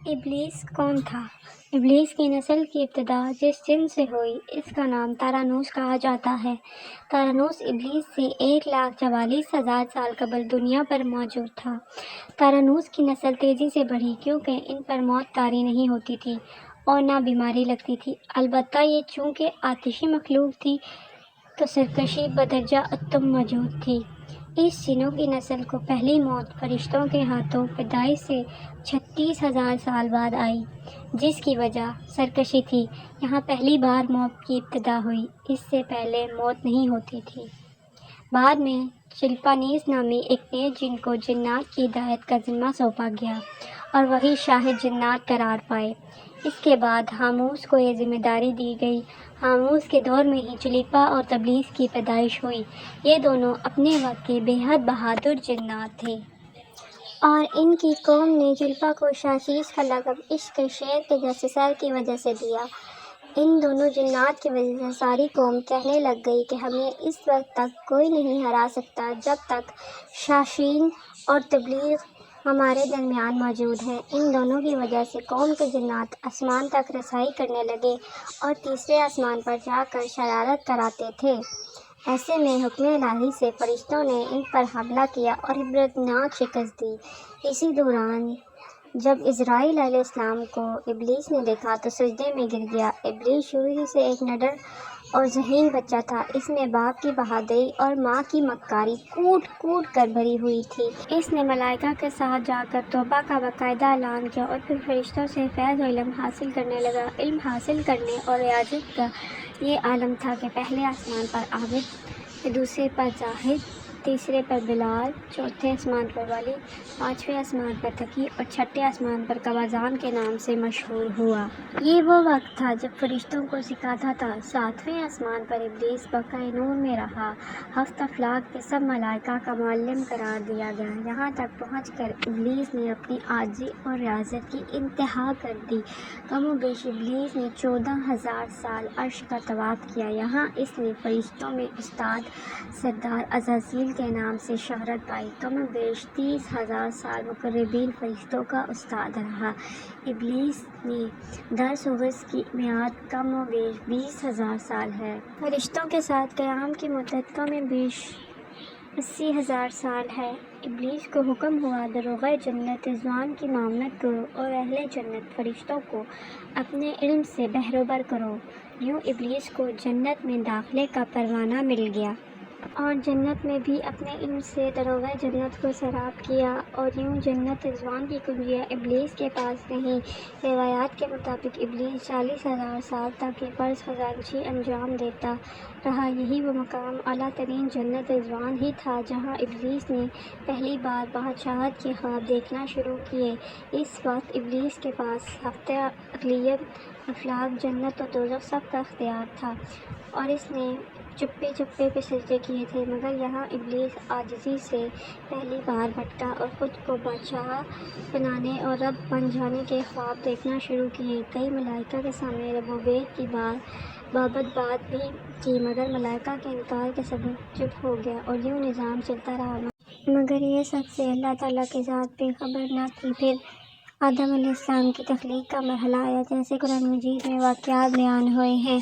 ابلیس کون تھا؟ ابلیس کی نسل کی ابتدا جس جن سے ہوئی اس کا نام تارانوس کہا جاتا ہے۔ تارانوس ابلیس سے 1,44,000 سال قبل دنیا پر موجود تھا۔ تارانوس کی نسل تیزی سے بڑھی کیونکہ ان پر موت طاری نہیں ہوتی تھی اور نہ بیماری لگتی تھی۔ البتہ یہ چونکہ آتشی مخلوق تھی تو سرکشی بدرجہ اتم موجود تھی۔ اس جنوں کی نسل کو پہلی موت فرشتوں کے ہاتھوں پیدائش سے 36,000 سال بعد آئی، جس کی وجہ سرکشی تھی۔ یہاں پہلی بار موت کی ابتدا ہوئی، اس سے پہلے موت نہیں ہوتی تھی۔ بعد میں چلپانیس نامی ایک نیک جن کو جنات کی ہدایت کا ذمہ سونپا گیا اور وہی شاہ جنات قرار پائے۔ اس کے بعد ہاموس کو یہ ذمہ داری دی گئی۔ ہاموس کے دور میں ہی چلیپا اور تبلیس کی پیدائش ہوئی۔ یہ دونوں اپنے وقت کے بے حد بہادر جنات تھے۔ اور ان کی قوم نے چلیپا کو شاشیش کا لقب عشق کے شیر کے جیسے سر کی وجہ سے دیا۔ ان دونوں جنات کی وجہ سے ساری قوم کہنے لگ گئی کہ ہمیں اس وقت تک کوئی نہیں ہرا سکتا جب تک شاشین اور تبلیغ ہمارے درمیان موجود ہیں۔ ان دونوں کی وجہ سے قوم کے جنات آسمان تک رسائی کرنے لگے اور تیسرے آسمان پر جا کر شرارت کراتے تھے۔ ایسے میں حکم الہی سے فرشتوں نے ان پر حملہ کیا اور عبرتناک شکست دی۔ اسی دوران جب عزرائیل علیہ السلام کو ابلیس نے دیکھا تو سجدے میں گر گیا۔ ابلیس شروع ہی سے ایک نڈر اور ذہین بچہ تھا۔ اس میں باپ کی بہادری اور ماں کی مکاری کوٹ کوٹ کر بھری ہوئی تھی۔ اس نے ملائکہ کے ساتھ جا کر توبہ کا باقاعدہ اعلان کیا اور پھر فرشتوں سے فیض و علم حاصل کرنے لگا۔ علم حاصل کرنے اور ریاضت کا یہ عالم تھا کہ پہلے آسمان پر عابد، دوسرے پر زاہد، تیسرے پر بلال، چوتھے آسمان پر ولی، پانچویں آسمان پر تقی اور چھٹے آسمان پر کوازان کے نام سے مشہور ہوا۔ یہ وہ وقت تھا جب فرشتوں کو سکھاتا تھا۔ ساتویں آسمان پر ابلیس بقائے نور میں رہا۔ ہفت افلاک کے سب ملائکہ کا معلم قرار دیا گیا۔ یہاں تک پہنچ کر ابلیس نے اپنی عاجزی اور ریاضت کی انتہا کر دی۔ کم و بیش ابلیس نے 14,000 سال عرش کا طواف کیا۔ یہاں اس نے فرشتوں میں استاد سردار عزازیل کے نام سے شہرت پائی۔ کم و بیش 30,000 سال مقربین فرشتوں کا استاد رہا۔ ابلیس نے درس و غش کی میعاد کم و بیش 20,000 سال ہے۔ فرشتوں کے ساتھ قیام کی مدت کم و بیش 80,000 سال ہے۔ ابلیس کو حکم ہوا دروغ جنت رضوان کی معاونت کرو اور اہل جنت فرشتوں کو اپنے علم سے بہروبر کرو۔ یوں ابلیس کو جنت میں داخلے کا پروانہ مل گیا اور جنت میں بھی اپنے علم سے دروغ جنت کو سراب کیا، اور یوں جنت رضوان کی کنجیاں ابلیس کے پاس رہیں۔ روایات کے مطابق ابلیس 40,000 سال تک یہ فرض خزانچی انجام دیتا رہا۔ یہی وہ مقام اعلیٰ ترین جنت رضوان ہی تھا جہاں ابلیس نے پہلی بار بادشاہت کے خواب دیکھنا شروع کیے۔ اس وقت ابلیس کے پاس ہفت اقلیت، افلاک، جنت اور دوزخ سب کا اختیار تھا اور اس نے چپے چپے پہ سجدے کیے تھے، مگر یہاں ابلیس عاجزی سے پہلی بار بھٹکا اور خود کو بادشاہ بنانے اور رب بن جانے کے خواب دیکھنا شروع کیے۔ کئی ملائکہ کے سامنے ربوبیت کی بابت بات بھی کی، مگر ملائکہ کے انکار کے سبب چپ ہو گیا اور یوں نظام چلتا رہا۔ مگر یہ سب سے اللہ تعالیٰ کی ذات بے خبر نہ تھی۔ پھر آدم علیہ السلام کی تخلیق کا مرحلہ آیا، جیسے قرآن مجید میں واقعات بیان ہوئے ہیں۔